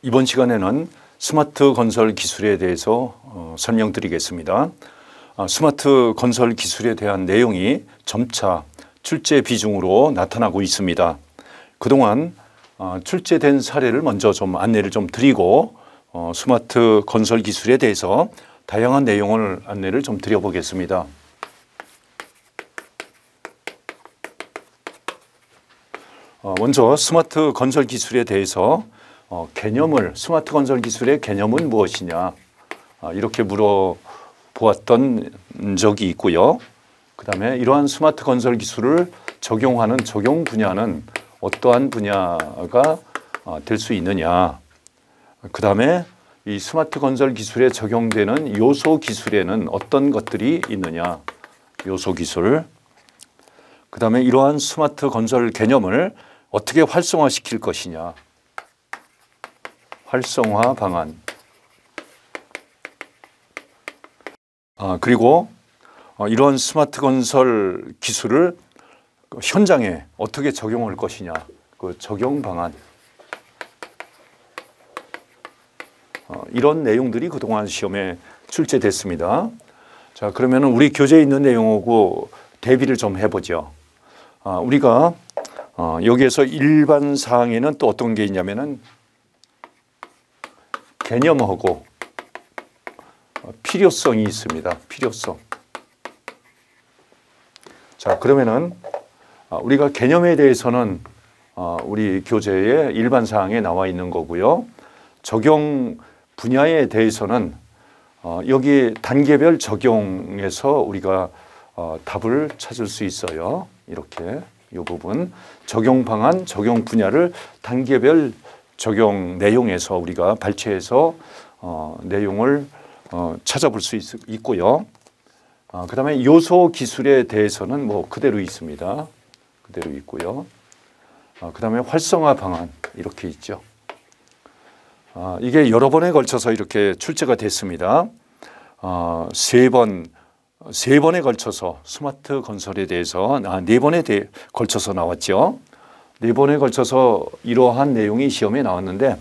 이번 시간에는 스마트 건설 기술에 대해서 설명드리겠습니다. 스마트 건설 기술에 대한 내용이 점차 출제 비중으로 나타나고 있습니다. 그동안 출제된 사례를 먼저 좀 안내를 좀 드리고 스마트 건설 기술에 대해서 다양한 내용을 안내를 좀 드려보겠습니다. 먼저 스마트 건설 기술에 대해서 스마트 건설 기술의 개념은 무엇이냐 이렇게 물어보았던 적이 있고요. 그 다음에 이러한 스마트 건설 기술을 적용하는 적용 분야는 어떠한 분야가 될 수 있느냐. 그 다음에 이 스마트 건설 기술에 적용되는 요소 기술에는 어떤 것들이 있느냐. 요소 기술. 그 다음에 이러한 스마트 건설 개념을 어떻게 활성화시킬 것이냐. 활성화 방안. 그리고 이러한 스마트 건설 기술을 현장에 어떻게 적용할 것이냐. 그 적용 방안. 이런 내용들이 그동안 시험에 출제됐습니다. 자, 그러면 우리 교재에 있는 내용하고 대비를 좀 해보죠. 우리가 여기에서 일반 사항에는 또 어떤 게 있냐면은 개념하고 필요성이 있습니다. 필요성. 자, 그러면은 우리가 개념에 대해서는 우리 교재의 일반 사항에 나와 있는 거고요. 적용 분야에 대해서는 여기 단계별 적용에서 우리가 답을 찾을 수 있어요. 이렇게 이 부분 적용 방안, 적용 분야를 단계별 적용 내용에서 우리가 발췌해서 내용을 찾아볼 수 있고요. 그 다음에 요소 기술에 대해서는 뭐 그대로 있습니다. 그대로 있고요. 그 다음에 활성화 방안 이렇게 있죠. 이게 여러 번에 걸쳐서 이렇게 출제가 됐습니다. 세 번에 걸쳐서 스마트 건설에 대해서 네 번에 걸쳐서 나왔죠. 네 번에 걸쳐서 이러한 내용이 시험에 나왔는데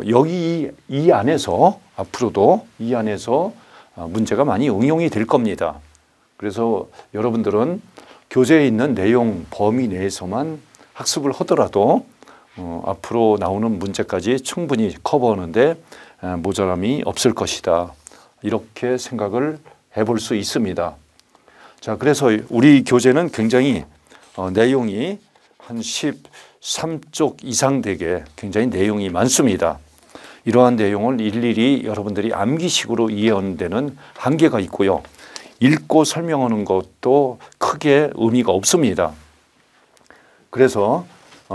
여기 이 안에서 앞으로도 이 안에서 문제가 많이 응용이 될 겁니다. 그래서 여러분들은 교재에 있는 내용 범위 내에서만 학습을 하더라도 앞으로 나오는 문제까지 충분히 커버하는데 모자람이 없을 것이다. 이렇게 생각을 해볼 수 있습니다. 자, 그래서 우리 교재는 굉장히 내용이 한 13쪽 이상 되게 굉장히 내용이 많습니다. 이러한 내용을 일일이 여러분들이 암기식으로 이해하는 데는 한계가 있고요. 읽고 설명하는 것도 크게 의미가 없습니다. 그래서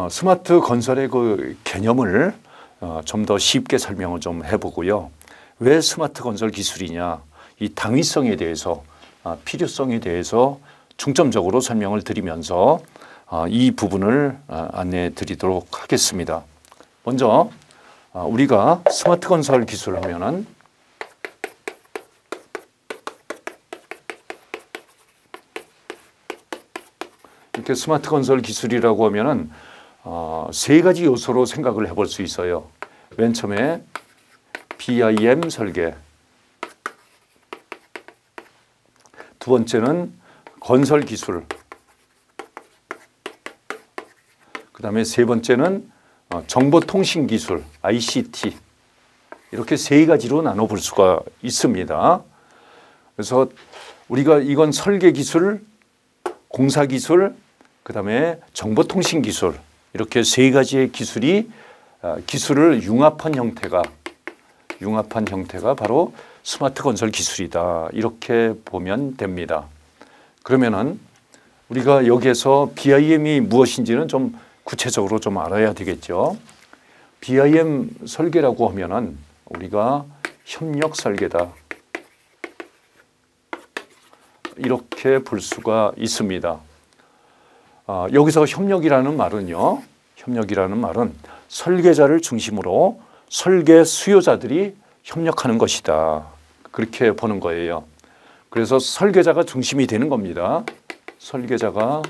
스마트 건설의 그 개념을 좀 더 쉽게 설명을 좀 해보고요. 왜 스마트 건설 기술이냐, 이 당위성에 대해서, 필요성에 대해서 중점적으로 설명을 드리면서 이 부분을 안내해 드리도록 하겠습니다. 먼저 우리가 스마트 건설 기술 하면은 이렇게 스마트 건설 기술이라고 하면은 세 가지 요소로 생각을 해볼 수 있어요. 맨 처음에 BIM 설계, 두 번째는 건설 기술, 그 다음에 세 번째는 정보통신 기술, ICT. 이렇게 세 가지로 나눠볼 수가 있습니다. 그래서 우리가 이건 설계 기술, 공사 기술, 그 다음에 정보통신 기술, 이렇게 세 가지의 기술을 융합한 형태가 바로 스마트 건설 기술이다. 이렇게 보면 됩니다. 그러면은 우리가 여기에서 BIM이 무엇인지는 좀 구체적으로 좀 알아야 되겠죠. BIM 설계라고 하면은 우리가 협력 설계다. 이렇게 볼 수가 있습니다. 여기서 협력이라는 말은 설계자를 중심으로 설계 수요자들이 협력하는 것이다. 그렇게 보는 거예요. 그래서 설계자가 중심이 되는 겁니다. 설계자가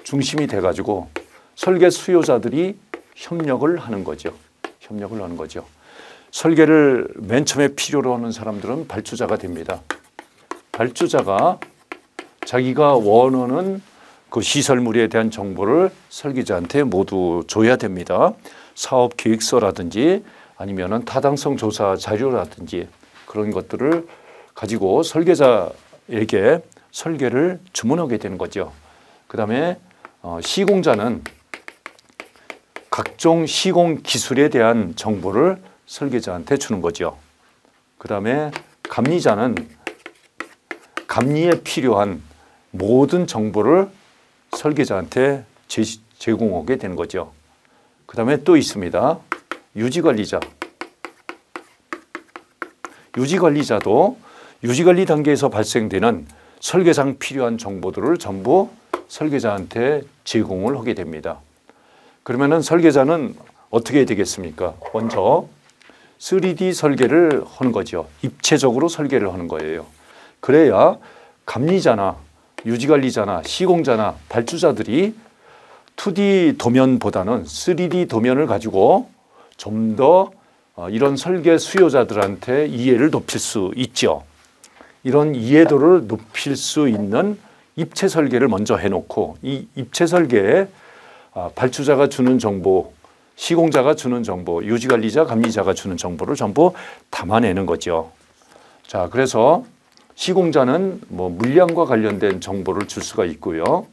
중심이 돼가지고 설계 수요자들이 협력을 하는 거죠. 협력을 하는 거죠. 설계를 맨 처음에 필요로 하는 사람들은 발주자가 됩니다. 발주자가 자기가 원하는 그 시설물에 대한 정보를 설계자한테 모두 줘야 됩니다. 사업 계획서라든지 아니면은 타당성 조사 자료라든지 그런 것들을 가지고 설계자에게 설계를 주문하게 되는 거죠. 그 다음에 시공자는 각종 시공 기술에 대한 정보를 설계자한테 주는 거죠. 그 다음에 감리자는 감리에 필요한 모든 정보를 설계자한테 제공하게 되는 거죠. 그 다음에 또 있습니다. 유지관리자. 유지관리자도 유지관리 단계에서 발생되는 설계상 필요한 정보들을 전부 설계자한테 제공을 하게 됩니다. 그러면은 설계자는 어떻게 해야 되겠습니까? 먼저 3D 설계를 하는 거죠. 입체적으로 설계를 하는 거예요. 그래야 감리자나 유지관리자나 시공자나 발주자들이 2D 도면보다는 3D 도면을 가지고 좀 더 이런 설계 수요자들한테 이해를 높일 수 있죠. 이런 이해도를 높일 수 있는 입체 설계를 먼저 해놓고 이 입체 설계에 발주자가 주는 정보, 시공자가 주는 정보, 유지관리자, 감리자가 주는 정보를 전부 담아내는 거죠. 자, 그래서 시공자는 뭐 물량과 관련된 정보를 줄 수가 있고요.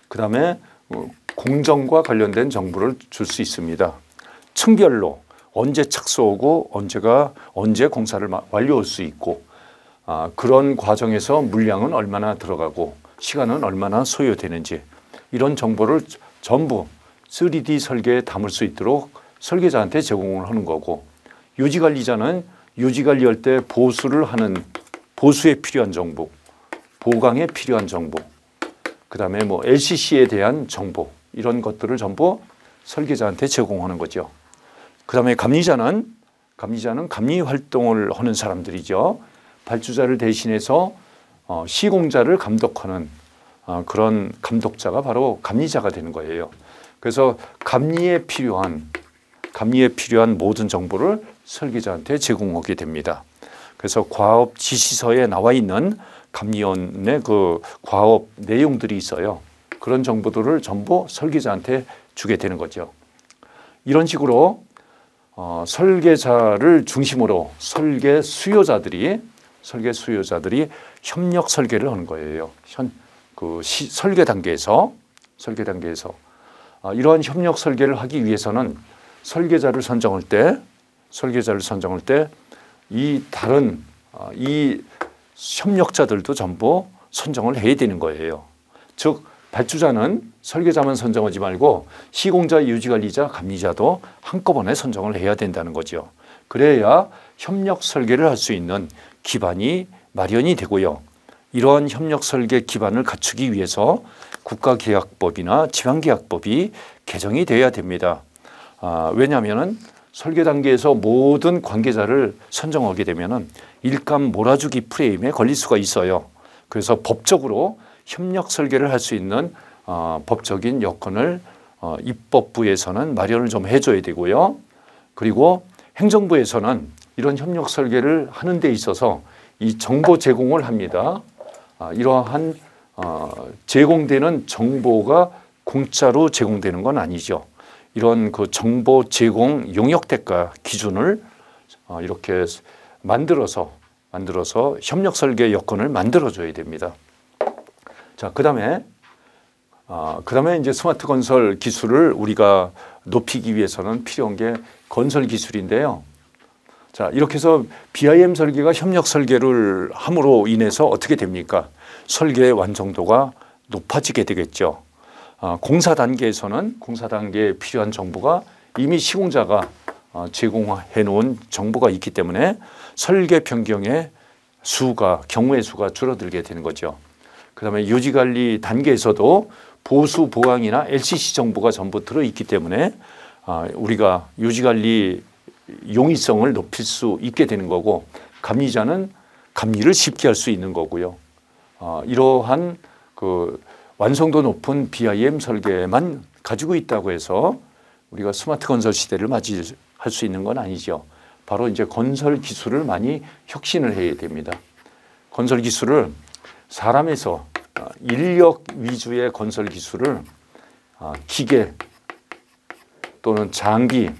그 다음에 공정과 관련된 정보를 줄 수 있습니다. 층별로 언제 착수하고 언제 공사를 완료할 수 있고 그런 과정에서 물량은 얼마나 들어가고 시간은 얼마나 소요되는지 이런 정보를 전부 3D 설계에 담을 수 있도록 설계자한테 제공을 하는 거고 유지관리자는 유지관리할 때 보수에 필요한 정보, 보강에 필요한 정보, 그 다음에 뭐 LCC에 대한 정보 이런 것들을 전부 설계자한테 제공하는 거죠. 그 다음에 감리자는 감리 활동을 하는 사람들이죠. 발주자를 대신해서 시공자를 감독하는 그런 감독자가 바로 감리자가 되는 거예요. 그래서 감리에 필요한 모든 정보를 설계자한테 제공하게 됩니다. 그래서 과업 지시서에 나와 있는 감리원의 그 과업 내용들이 있어요. 그런 정보들을 전부 설계자한테 주게 되는 거죠. 이런 식으로 설계자를 중심으로 설계 수요자들이 협력 설계를 하는 거예요. 설계 단계에서 이러한 협력 설계를 하기 위해서는 설계자를 선정할 때 이 다른 이 협력자들도 전부 선정을 해야 되는 거예요. 즉 발주자는 설계자만 선정하지 말고 시공자, 유지관리자, 감리자도 한꺼번에 선정을 해야 된다는 거죠. 그래야 협력 설계를 할 수 있는 기반이 마련이 되고요. 이러한 협력 설계 기반을 갖추기 위해서 국가계약법이나 지방계약법이 개정이 돼야 됩니다. 왜냐하면 설계 단계에서 모든 관계자를 선정하게 되면 일감 몰아주기 프레임에 걸릴 수가 있어요. 그래서 법적으로 협력 설계를 할 수 있는 법적인 여건을 입법부에서는 마련을 좀 해줘야 되고요. 그리고 행정부에서는 이런 협력 설계를 하는 데 있어서 이 정보 제공을 합니다. 이러한 제공되는 정보가 공짜로 제공되는 건 아니죠. 이런 그 정보 제공 용역 대가 기준을 이렇게 만들어서 협력 설계 여건을 만들어줘야 됩니다. 자, 그다음에 이제 스마트 건설 기술을 우리가 높이기 위해서는 필요한 게 건설 기술인데요. 자, 이렇게 해서 BIM 설계가 협력 설계를 함으로 인해서 어떻게 됩니까? 설계의 완성도가 높아지게 되겠죠. 공사 단계에 필요한 정보가 이미 시공자가 제공해 놓은 정보가 있기 때문에 설계 변경의 경우의 수가 줄어들게 되는 거죠. 그 다음에 유지관리 단계에서도 보수, 보강이나 LCC 정보가 전부 들어있기 때문에 우리가 유지관리 용이성을 높일 수 있게 되는 거고 감리자는 감리를 쉽게 할 수 있는 거고요. 이러한 그 완성도 높은 BIM 설계만 가지고 있다고 해서 우리가 스마트 건설 시대를 맞이할 수 있는 건 아니죠. 바로 이제 건설 기술을 많이 혁신을 해야 됩니다. 건설 기술을 사람에서 인력 위주의 건설 기술을 기계 또는 장비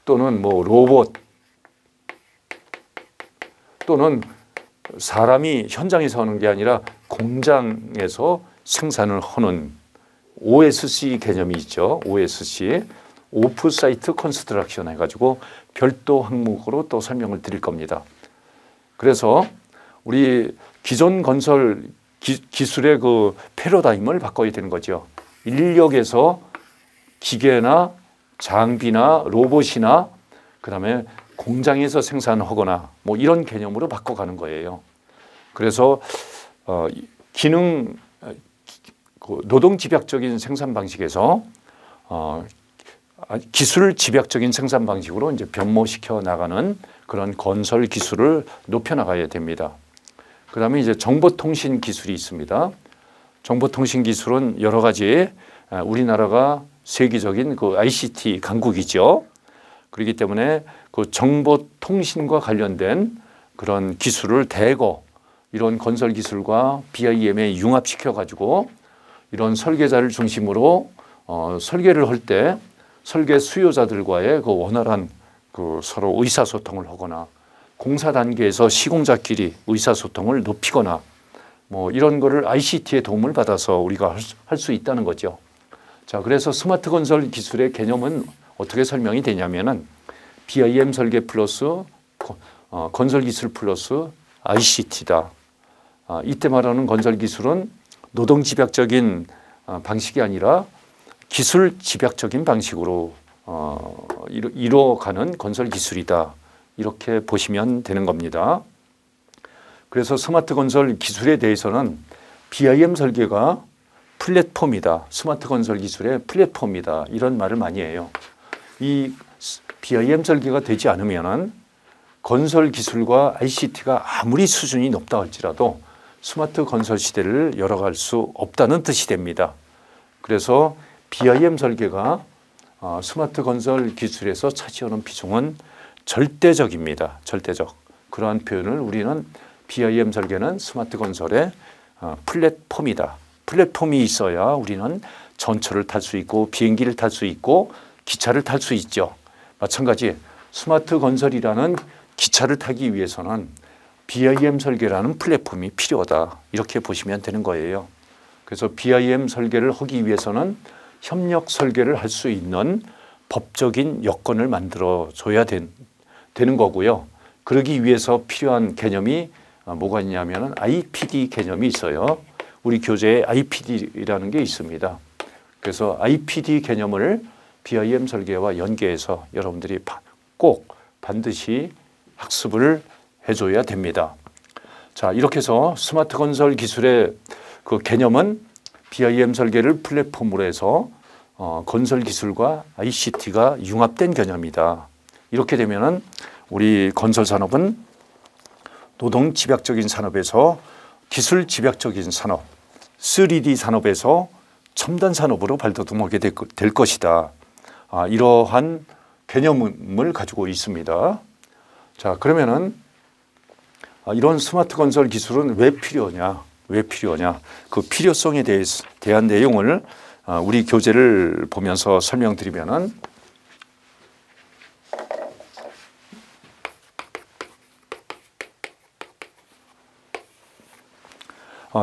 또는 뭐 로봇 또는 사람이 현장에서 하는 게 아니라 공장에서 생산을 하는 OSC 개념이 있죠. OSC, 오프 사이트 컨스트럭션 해가지고 별도 항목으로 또 설명을 드릴 겁니다. 그래서 우리 기존 건설 기술의 그 패러다임을 바꿔야 되는 거죠. 인력에서 기계나 장비나 로봇이나 그다음에 공장에서 생산하거나 뭐 이런 개념으로 바꿔가는 거예요. 그래서 노동 집약적인 생산 방식에서 기술 집약적인 생산 방식으로 이제 변모시켜 나가는 그런 건설 기술을 높여 나가야 됩니다. 그다음에 이제 정보통신 기술이 있습니다. 정보통신 기술은 여러 가지 우리나라가 세계적인 그 ICT 강국이죠. 그렇기 때문에 그 정보통신과 관련된 그런 기술을 대거 이런 건설 기술과 BIM에 융합시켜 가지고 이런 설계자를 중심으로 설계를 할 때 설계 수요자들과의 그 원활한 그 서로 의사소통을 하거나 공사 단계에서 시공자끼리 의사소통을 높이거나 뭐 이런 거를 ICT의 도움을 받아서 우리가 할 수 있다는 거죠. 자, 그래서 스마트 건설 기술의 개념은 어떻게 설명이 되냐면은 BIM 설계 플러스 건설 기술 플러스 ICT다. 이때 말하는 건설 기술은 노동 집약적인 방식이 아니라 기술 집약적인 방식으로 이루어가는 건설 기술이다. 이렇게 보시면 되는 겁니다. 그래서 스마트 건설 기술에 대해서는 BIM 설계가 플랫폼이다. 스마트 건설 기술의 플랫폼이다. 이런 말을 많이 해요. 이 BIM 설계가 되지 않으면은 건설 기술과 ICT가 아무리 수준이 높다 할지라도 스마트 건설 시대를 열어갈 수 없다는 뜻이 됩니다. 그래서 BIM 설계가 스마트 건설 기술에서 차지하는 비중은 절대적입니다. 절대적. 그러한 표현을 우리는 BIM 설계는 스마트 건설의 플랫폼이다. 플랫폼이 있어야 우리는 전철을 탈 수 있고 비행기를 탈 수 있고 기차를 탈 수 있죠. 마찬가지 스마트 건설이라는 기차를 타기 위해서는 BIM 설계라는 플랫폼이 필요하다. 이렇게 보시면 되는 거예요. 그래서 BIM 설계를 하기 위해서는 협력 설계를 할 수 있는 법적인 여건을 만들어 줘야 되는 거고요. 그러기 위해서 필요한 개념이 뭐가 있냐면 IPD 개념이 있어요. 우리 교재에 IPD라는 게 있습니다. 그래서 IPD 개념을 BIM 설계와 연계해서 여러분들이 꼭 반드시 학습을 해줘야 됩니다. 자, 이렇게 해서 스마트 건설 기술의 그 개념은 BIM 설계를 플랫폼으로 해서 건설 기술과 ICT가 융합된 개념이다. 이렇게 되면은 우리 건설 산업은 노동 집약적인 산업에서 기술 집약적인 산업, 3D 산업에서 첨단 산업으로 발돋움하게 될 것이다. 이러한 개념을 가지고 있습니다. 자, 그러면은 이런 스마트 건설 기술은 왜 필요하냐? 왜 필요하냐? 그 필요성에 대한 내용을 우리 교재를 보면서 설명드리면은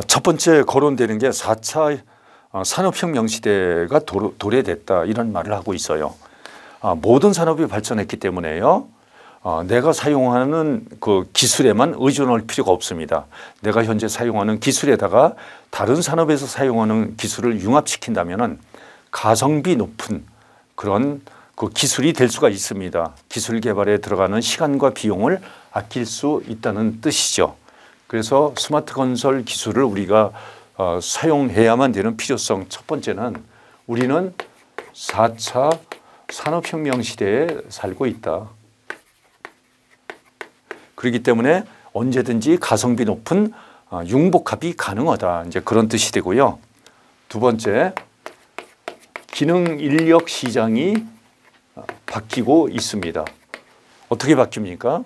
첫 번째 거론되는 게 4차 산업혁명 시대가 도래됐다 이런 말을 하고 있어요. 모든 산업이 발전했기 때문에요. 내가 사용하는 그 기술에만 의존할 필요가 없습니다. 내가 현재 사용하는 기술에다가 다른 산업에서 사용하는 기술을 융합시킨다면은 가성비 높은 그런 그 기술이 될 수가 있습니다. 기술 개발에 들어가는 시간과 비용을 아낄 수 있다는 뜻이죠. 그래서 스마트 건설 기술을 우리가 사용해야만 되는 필요성 첫 번째는 우리는 4차 산업혁명 시대에 살고 있다. 그렇기 때문에 언제든지 가성비 높은 융복합이 가능하다. 이제 그런 뜻이 되고요. 두 번째, 기능 인력 시장이 바뀌고 있습니다. 어떻게 바뀝니까?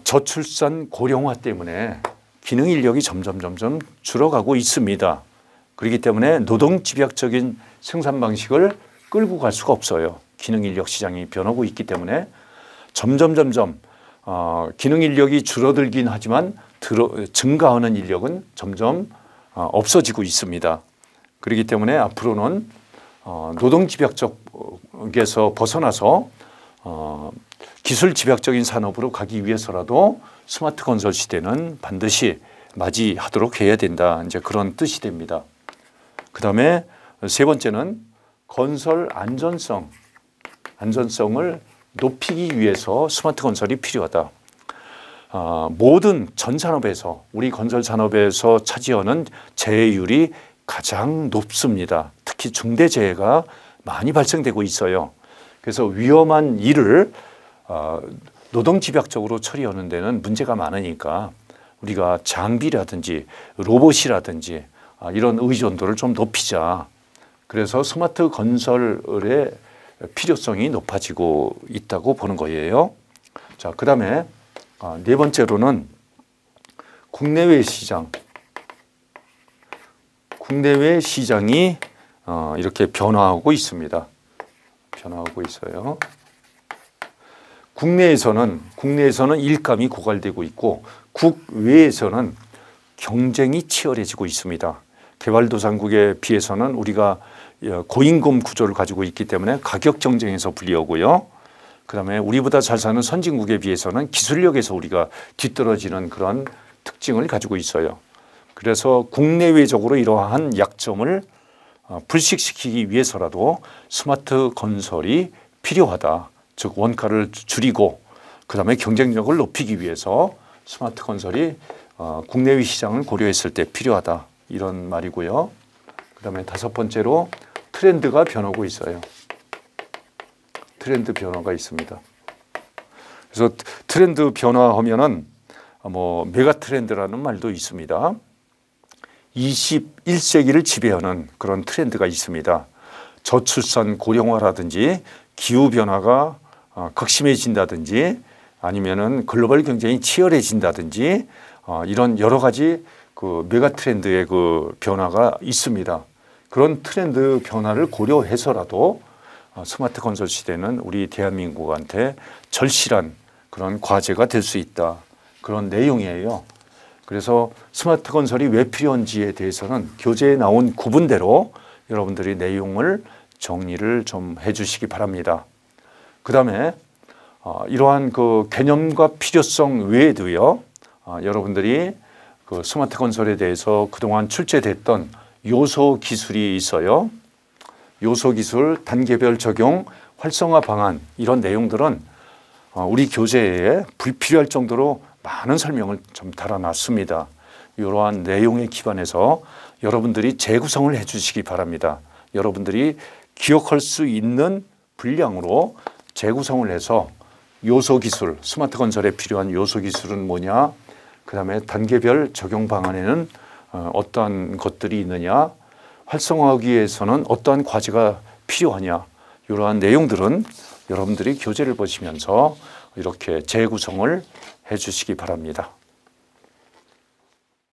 저출산 고령화 때문에 기능 인력이 점점 줄어가고 있습니다. 그렇기 때문에 노동 집약적인 생산 방식을 끌고 갈 수가 없어요. 기능 인력 시장이 변하고 있기 때문에 점점 기능 인력이 줄어들긴 하지만 증가하는 인력은 점점 없어지고 있습니다. 그렇기 때문에 앞으로는 노동 집약적에서 벗어나서 기술 집약적인 산업으로 가기 위해서라도 스마트 건설 시대는 반드시 맞이하도록 해야 된다. 이제 그런 뜻이 됩니다. 그 다음에 세 번째는 건설 안전성을 높이기 위해서 스마트 건설이 필요하다. 모든 전 산업에서 우리 건설 산업에서 차지하는 재해율이 가장 높습니다. 특히 중대재해가 많이 발생되고 있어요. 그래서 위험한 일을 노동 집약적으로 처리하는 데는 문제가 많으니까 우리가 장비라든지 로봇이라든지 이런 의존도를 좀 높이자. 그래서 스마트 건설의 필요성이 높아지고 있다고 보는 거예요. 자, 그다음에 네 번째로는 국내외 시장이 이렇게 변화하고 있습니다. 변화하고 있어요. 국내에서는 일감이 고갈되고 있고 국외에서는 경쟁이 치열해지고 있습니다. 개발도상국에 비해서는 우리가 고임금 구조를 가지고 있기 때문에 가격 경쟁에서 불리하고요. 그다음에 우리보다 잘 사는 선진국에 비해서는 기술력에서 우리가 뒤떨어지는 그런 특징을 가지고 있어요. 그래서 국내외적으로 이러한 약점을 불식시키기 위해서라도 스마트 건설이 필요하다. 즉 원가를 줄이고 그다음에 경쟁력을 높이기 위해서 스마트 건설이 국내외 시장을 고려했을 때 필요하다. 이런 말이고요. 그다음에 다섯 번째로 트렌드가 변하고 있어요. 트렌드 변화가 있습니다. 그래서 트렌드 변화하면은 메가 트렌드라는 말도 있습니다. 21세기를 지배하는 그런 트렌드가 있습니다. 저출산 고령화라든지 기후 변화가 극심해진다든지 아니면은 글로벌 경쟁이 치열해진다든지 이런 여러 가지 그 메가 트렌드의 그 변화가 있습니다. 그런 트렌드 변화를 고려해서라도 스마트 건설 시대는 우리 대한민국한테 절실한 그런 과제가 될 수 있다. 그런 내용이에요. 그래서 스마트 건설이 왜 필요한지에 대해서는 교재에 나온 구분대로 여러분들이 내용을 정리를 좀 해주시기 바랍니다. 그 다음에 이러한 그 개념과 필요성 외에도요, 여러분들이 그 스마트 건설에 대해서 그동안 출제됐던 요소 기술이 있어요. 요소 기술, 단계별 적용, 활성화 방안 이런 내용들은 우리 교재에 불필요할 정도로 많은 설명을 좀 달아놨습니다. 이러한 내용에 기반해서 여러분들이 재구성을 해주시기 바랍니다. 여러분들이 기억할 수 있는 분량으로 재구성을 해서 요소 기술, 스마트 건설에 필요한 요소 기술은 뭐냐, 그 다음에 단계별 적용 방안에는 어떠한 것들이 있느냐, 활성화하기 위해서는 어떠한 과제가 필요하냐, 이러한 내용들은 여러분들이 교재를 보시면서 이렇게 재구성을 해주시기 바랍니다.